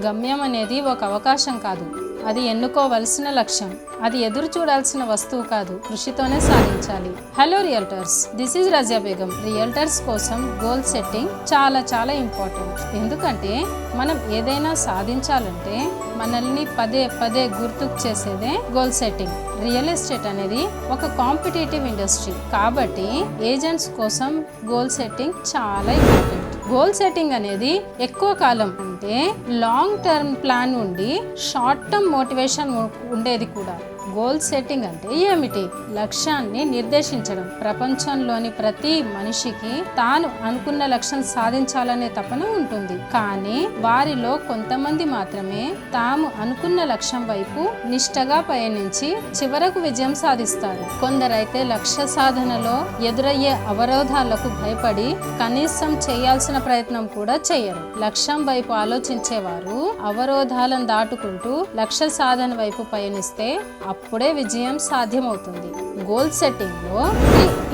గమ్యం అనేది ఒక అవకాశం కాదు, అది ఎన్నుకోవలసిన లక్ష్యం. అది ఎదురు చూడాల్సిన వస్తువు కాదు, కృషితోనే సాధించాలి. Hello realtors, this is Razia Begum. Realtors కోసం గోల్ సెట్టింగ్ చాలా చాలా ఇంపార్టెంట్. ఎందుకంటే మనం ఏదైనా సాధించాలంటే మనల్ని పదే పదే గుర్తుకు చేసేదే గోల్ సెట్టింగ్. రియల్ ఎస్టేట్ అనేది ఒక కాంపిటేటివ్ ఇండస్ట్రీ కాబట్టి ఏజెంట్స్ కోసం గోల్ సెట్టింగ్ చాలా ఇంపార్టెంట్. గోల్ సెట్టింగ్ అనేది ఎక్కువ కాలం అంటే లాంగ్ టర్మ్ ప్లాన్ ఉండి షార్ట్ టర్మ్ మోటివేషన్ ఉండేది కూడా. గోల్ సెట్టింగ్ అంటే ఏమిటి? లక్ష్యాన్ని నిర్దేశించడం. ప్రపంచంలోని ప్రతి మనిషికి తాను అనుకున్న లక్ష్యం సాధించాలనే తపన ఉంటుంది. కానీ వారిలో కొంతమంది మాత్రమే తాము అనుకున్న లక్ష్యం వైపు నిష్టగా పయనించి చివరకు విజయం సాధిస్తారు. కొందరైతే లక్ష్య సాధనలో ఎదురయ్యే అవరోధాలకు భయపడి కనీసం చేయాల్సిన ప్రయత్నం కూడా చేయరు. లక్ష్యం వైపు ఆలోచించేవారు అవరోధాలను దాటుకుంటూ లక్ష్య సాధన వైపు పయనిస్తే అప్పుడే విజయం సాధ్యమవుతుంది. గోల్ సెట్టింగ్ లో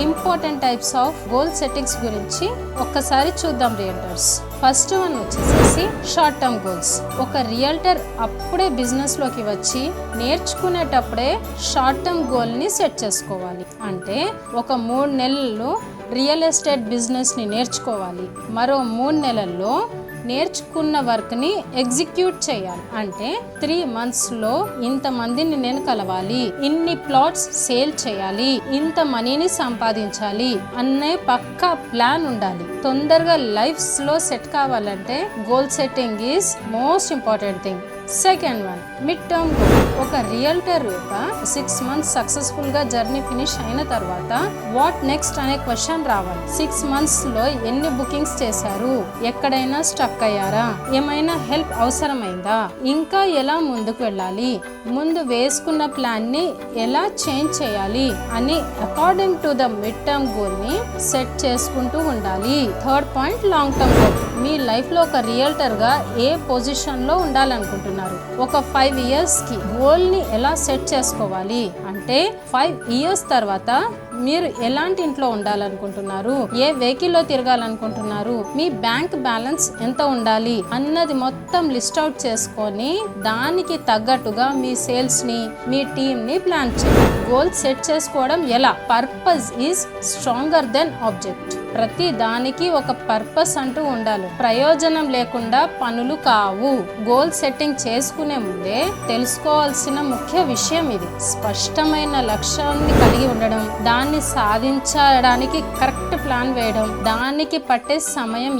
important types of goal settings గురించి ఒక్కసారి చూద్దాం రియల్టర్స్. ఫస్ట్ వన్ వచ్చేసి షార్ట్ టర్మ్ గోల్స్. ఒక రియల్టర్ అప్పుడే బిజినెస్ లోకి వచ్చి నేర్చుకునేటప్పుడే షార్ట్ టర్మ్ గోల్ ని సెట్ చేసుకోవాలి. అంటే ఒక 3 నెలల్లో రియల్ ఎస్టేట్ బిజినెస్ ని నేర్చుకోవాలి, మరో 3 నెలల్లో నేర్చుకున్న వర్క్ని ఎగ్జిక్యూట్ చేయాలి. అంటే 3 monthsలో ఇంతమందిని నేను కలవాలి, ఇన్ని ప్లాట్స్ సేల్ చేయాలి, ఇంత మనీని సంపాదించాలి అనే పక్కా ప్లాన్ ఉండాలి. తొందరగా లైఫ్లో సెట్ కావాలంటే goal setting is most important thing. Second one mid term goal. ఒక రియల్టర్ యొక్క 6 months సక్సెస్ఫుల్ గా జర్నీ ఫినిష్ అయిన తర్వాత వాట్ నెక్స్ట్ అనే క్వశ్చన్ రావాలి. 6 monthsలో ఎన్ని బుకింగ్స్ చేశారు, ఎక్కడైనా స్టక్ అయ్యారా, ఏమైనా హెల్ప్ అవసరమైందా, ఇంకా ఎలా ముందుకు వెళ్ళాలి, ముందు వేసుకున్న ప్లాన్ ని ఎలా చేంజ్ చేయాలి అని according to the mid term goal ని సెట్ చేసుకుంటూ ఉండాలి. Third point long term goal. మీ లైఫ్ లో ఒక రియల్టర్ గా ఏ పొజిషన్ లో ఉండాలనుకుంటున్నారు, ఒక 5 years కి గోల్ ని ఎలా సెట్ చేసుకోవాలి అంటే 5 years తర్వాత మీరు ఎలాంటి ఇంట్లో ఉండాలనుకుంటున్నారు, ఏ వెహికల్ లో తిరగాలనుకుంటున్నారు, మీ బ్యాంక్ బ్యాలెన్స్ ఎంత ఉండాలి అన్నది మొత్తం లిస్ట్ అవుట్ చేసుకొని దానికి తగ్గట్టుగా మీ సేల్స్ ని మీ టీమ్ ని ప్లాన్ చేయండి. గోల్ సెట్ చేసుకోవడం ఎలా? Purpose is stronger then object. ప్రతి దానికి ఒక పర్పస్ అంటూ ఉండాలి. ప్రయోజనం లేకుండా పనులు కావు. గోల్ సెట్టింగ్ చేసుకునే ముందే తెలుసుకోవాల్సిన ముఖ్య విషయం ఇది. స్పష్టమైన లక్ష్యాన్ని కలిగి ఉండడం, దాన్ని సాధించడానికి కరెక్ట్ ప్లాన్ వేయడం, దానికి పట్టే సమయం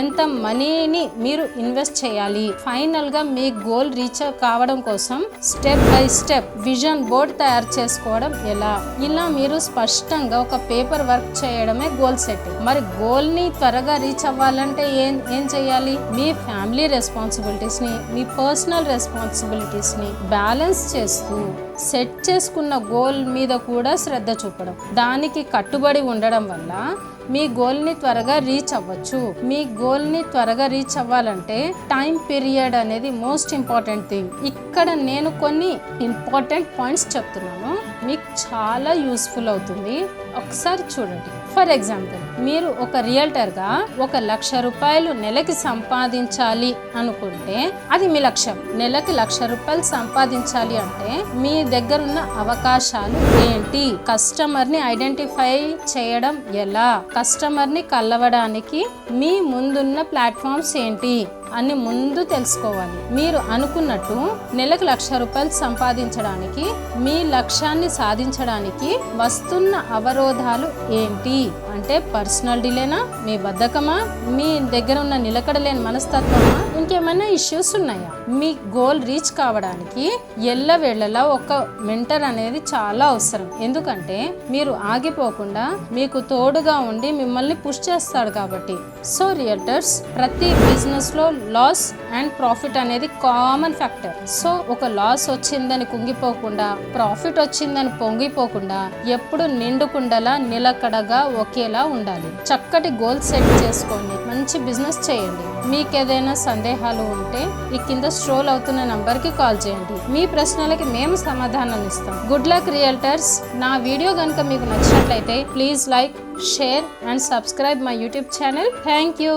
ఎంత మనీని మీరు ఇన్వెస్ట్ చేయాలి, ఫైనల్ గా మీ గోల్ రీచ్ కావడం కోసం step by step vision board తయారు చేసుకోవడం ఎలా, ఇలా మీరు స్పష్టంగా ఒక పేపర్ వర్క్ చేయడమే గోల్ సెట్టింగ్. మరి గోల్ ని త్వరగా రీచ్ అవ్వాలంటే ఏం చేయాలి? మీ ఫ్యామిలీ రెస్పాన్సిబిలిటీస్ ని, మీ పర్సనల్ రెస్పాన్సిబిలిటీస్ ని బ్యాలెన్స్ చేస్తూ సెట్ చేసుకున్న గోల్ మీద కూడా శ్రద్ధ చూపడం, దానికి కట్టుబడి ఉండడం వల్ల మీ గోల్ని త్వరగా రీచ్ అవ్వచ్చు. మీ గోల్ని త్వరగా రీచ్ అవ్వాలంటే టైం పీరియడ్ అనేది మోస్ట్ ఇంపార్టెంట్ థింగ్. ఇక్కడ నేను కొన్ని ఇంపార్టెంట్ పాయింట్స్ చెప్తున్నాను, మీకు చాలా యూస్ఫుల్ అవుతుంది. ఒకసారి చూడండి. ఫర్ ఎగ్జాంపుల్, మీరు ఒక రియల్టర్గా 1,00,000 రూపాయలు నెలకి సంపాదించాలి అనుకుంటే అది మీ లక్ష్యం. నెలకి 1,00,000 రూపాయలు సంపాదించాలి అంటే మీ దగ్గర ఉన్న అవకాశాలు ఏంటి, కస్టమర్ని ఐడెంటిఫై చేయడం ఎలా, కస్టమర్ని కలవడానికి మీ ముందున్న ప్లాట్ఫామ్స్ ఏంటి అని ముందు తెలుసుకోవాలి. మీరు అనుకున్నట్టు నెలకు 1,00,000 రూపాయలు సంపాదించడానికి, మీ లక్ష్యాన్ని సాధించడానికి వస్తున్న అవరోధాలు ఏంటి అంటే పర్సనల్ డిలేనా, మీ బద్ధకమా, మీ దగ్గర ఉన్న నిలకడలేని మనస్తత్వమా, ఇంకేమైనా ఇష్యూస్ ఉన్నాయా? మీ గోల్ రీచ్ కావడానికి ఎల్లవేళలా ఒక మెంటర్ అనేది చాలా అవసరం. ఎందుకంటే మీరు ఆగిపోకుండా మీకు తోడుగా ఉండి మిమ్మల్ని పుష్ చేస్తాడు కాబట్టి. సో రియల్టర్స్, ప్రతి బిజినెస్ లో లాస్ అండ్ ప్రాఫిట్ అనేది కామన్ ఫ్యాక్టర్. సో ఒక లాస్ వచ్చిందని కుంగిపోకుండా, ప్రాఫిట్ వచ్చిందని పొంగిపోకుండా ఎప్పుడు నిండుకుండలా నిలకడగా ఒకేలా ఉండాలి. చక్కటి గోల్ సెట్ చేసుకొని మంచి బిజినెస్ చేయండి. మీకు ఏదైనా సందేహాలు ఉంటే ఈ కింద స్ట్రోల్ అవుతున్న నంబర్కి కాల్ చేయండి. మీ ప్రశ్నలకి మేము సమాధానం ఇస్తాం. Good luck realtors. నా వీడియో కనుక మీకు నచ్చినట్లయితే please like, share and subscribe my YouTube channel. Thank you.